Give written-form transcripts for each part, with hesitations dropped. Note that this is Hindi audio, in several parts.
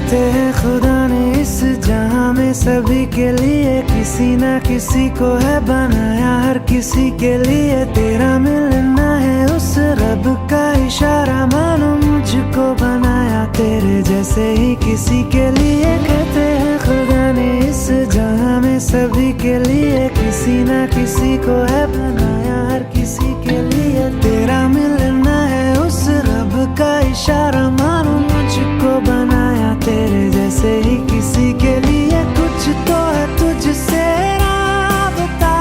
कहते हैं खुदा ने इस जहां में सभी के लिए किसी ना किसी को है बनाया, हर किसी के लिए तेरा मिलना है उस रब का इशारा, मानो मुझको बनाया तेरे जैसे ही किसी के लिए। कहते हैं खुदा ने इस जहां में सभी के लिए किसी ना किसी को है बनाया, हर किसी के लिए तेरा मिलना है उस रब का इशारा, मानो मुझको बनाया तेरे जैसे ही किसी के लिए। कुछ तो है तुझसे राबता,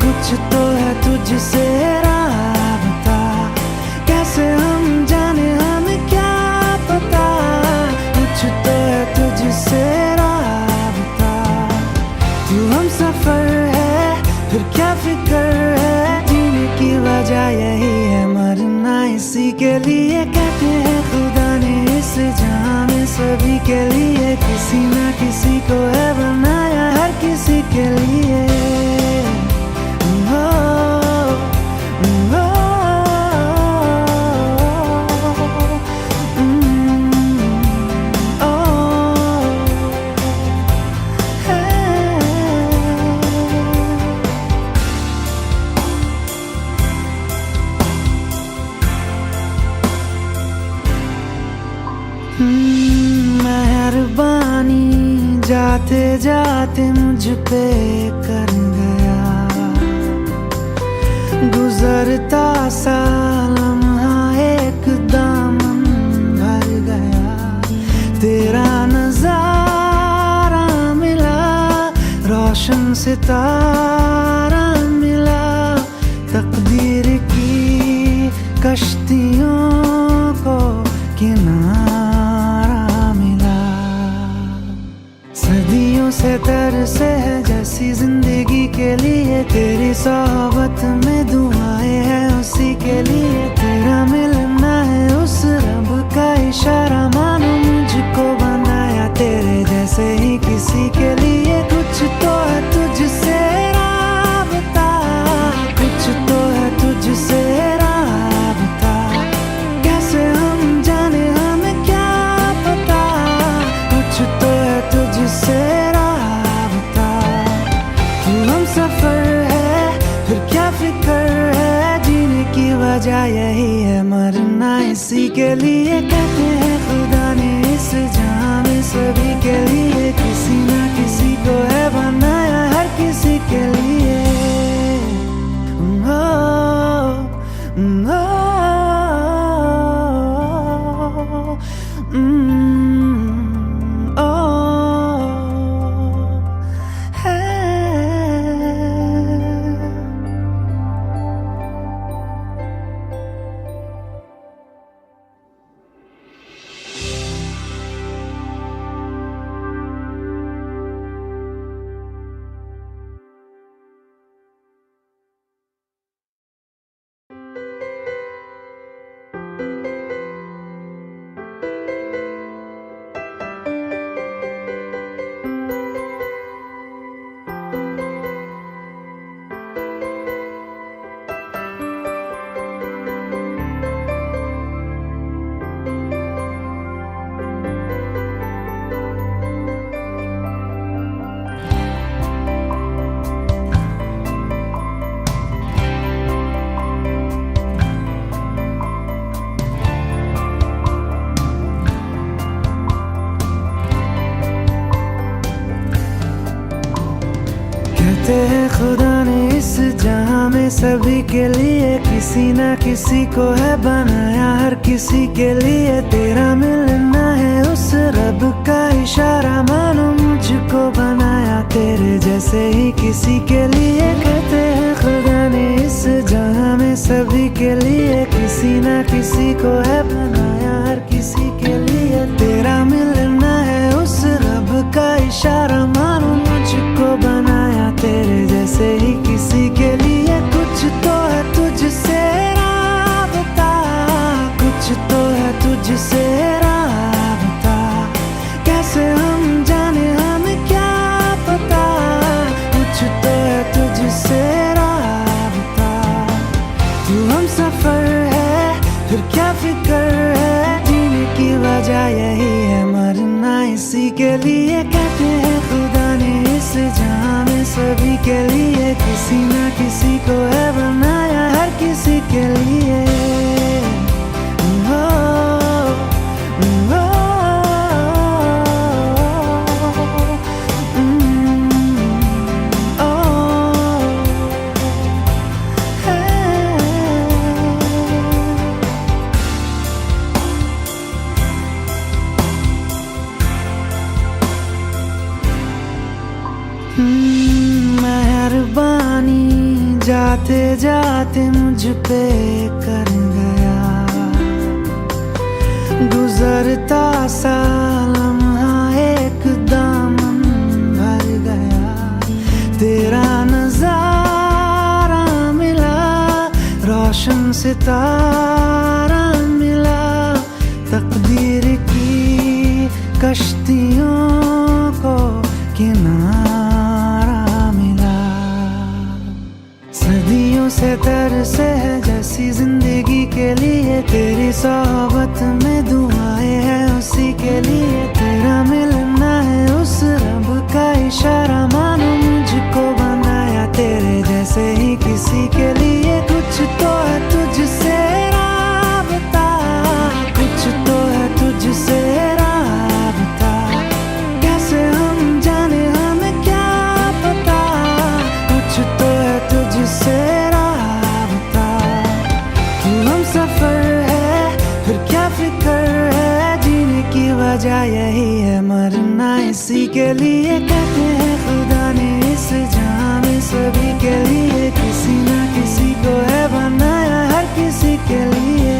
कुछ तो है तुझसे राबता, कैसे हम जाने हमें क्या पता, कुछ तो है तुझसे राबता। तू हम सफर है फिर क्या फिक्र है, जीने की वजह यही है मरना इसी के लिए। कहते हैं खुदा ने इस जहां में सभी के लिए किसी ना किसी को है बनाया, हर किसी के लिए। मेहरबानी जाते जाते मुझ पे कर गया, गुजरता सा लम्हा एक दामन भर गया, तेरा नजारा मिला, रोशन सितारा मिला, तकदीर की कश्तियों को किनारा मिला। सदियों से तरसे है जैसी जिंदगी के लिए, तेरी सोहबत में दुआएं हैं उसी के लिए, तेरा मिलना है उस रब का इशारा, मानो मुझको बनाया तेरे जैसे ही किसी के लिए। कुछ तो है तुझसे राबता, कुछ तो है तुझसे राबता, कैसे हम जाने हमें क्या पता, कुछ तो है तुझसे राबता। तू हम सफर है फिर क्या फिक्र है, जीने की वजह यही है मरना इसी के लिए। कहते हैं खुदा ने इस जहां में सभी के लिए किसी ना किसी को है बनाया, हर किसी के लिए। कहते हैं खुदा ने इस जहां में सभी के लिए किसी ना किसी को है बनाया, हर किसी के लिए तेरा मिलना है उस रब का इशारा, मानो मुझको बनाया तेरे जैसे ही किसी के लिए। कहते हैं खुदा ने इस जहां में सभी के लिए किसी ना किसी को है बनाया, हर किसी के लिए तेरा मिलना है उस रब का इशारा, मानो मुझको बनाया तेरे जैसे ही किसी के लिए। कुछ तो है तुझसे राबता, कुछ तो है तुझसे राबता, कैसे हम जाने हमें क्या पता, कुछ तो है तुझसे राबता। तू हम सफर है फिर क्या फिक्र है, जीने की वजह यही है मरना के लिए, कहते हैं खुदा ने इस जहां में सभी के लिए किसी ना किसी को है बनाया, हर किसी के लिए। मेहरबानी जाते जाते मुझ पे कर गया, गुजरता सा लम्हा एक दामन भर गया। तेरा नजारा मिला, रोशन सितारा मिला, तकदीर की कश्तियों को किनारा मिला। सदियों से तरसे है जैसी जिंदगी के लिए, तेरी सोहबत में दुआएं हैं उसी के लिए। तेरा मिलना है उस रब का इशारा, मानो मुझको बनाया तेरे जैसे ही किसी के लिए। कुछ तो है तुझसे राबता, कुछ तो है तुझसे राबता, कैसे हम जाने हमें क्या पता। कुछ तो है तुझसे राबता, तू हम सफर है फिर क्या फिक्र है, जीने की वजह यही है मरना इसी के लिए। कहते हैं खुदा ने इस जहां में सभी के लिए किसी ना किसी को है बनाया, हर किसी के लिए।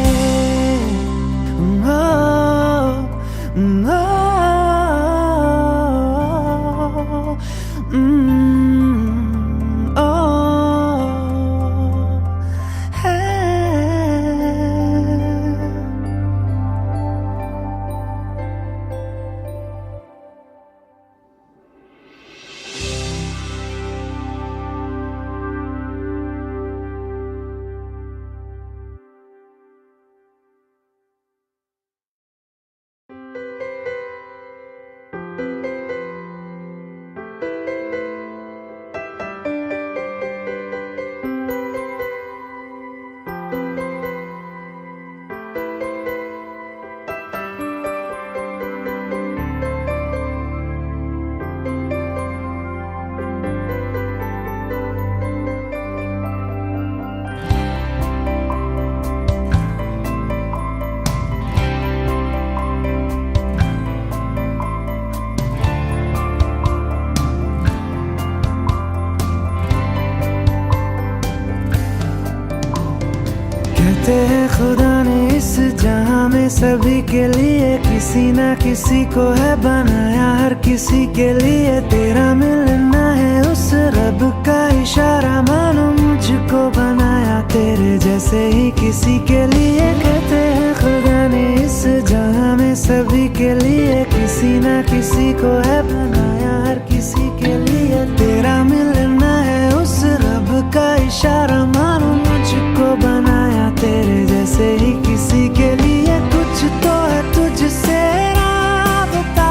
कहते हैं खुदा ने इस जहां में सभी के लिए किसी ना किसी को है बनाया, हर किसी के लिए। तेरा मिलना है उस रब का इशारा, मानो मुझको बनाया तेरे जैसे ही किसी के लिए। कहते हैं खुदा ने इस जहां में सभी के लिए किसी ना किसी को है बनाया, हर किसी के लिए। तेरा मिलना है उस रब का इशारा, मानो मुझको बनाया तेरे जैसे ही किसी के लिए। कुछ तो है तुझसे राबता,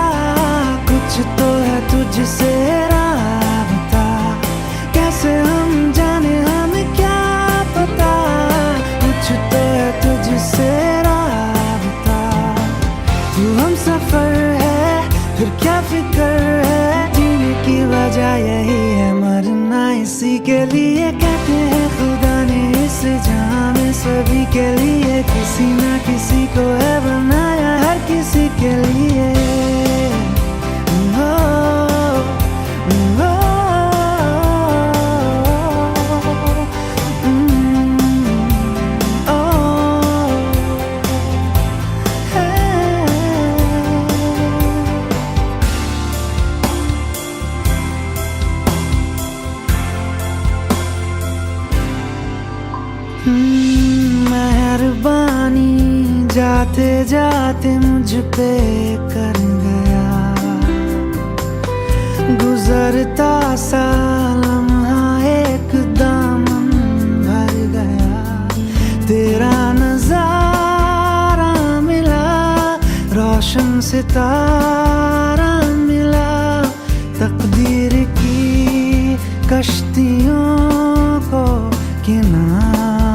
कुछ तो है तुझसे राबता, कैसे हम जाने हमें क्या पता। कुछ तो है तुझसे राबता, तू हम सफर है फिर क्या फिक्र है, जीने की वजह यही है मरना इसी के लिए। कहते हैं खुदा ने इस जहां में सभी के लिए किसी ना किसी को है बनाया, हर किसी के लिए। मेहरबानी जाते जाते मुझ पे कर गया, गुजरता सा लम्हा एक दामन भर गया। तेरा नजारा मिला, रोशन सितारा तकदीर की कश्तियों को किनारे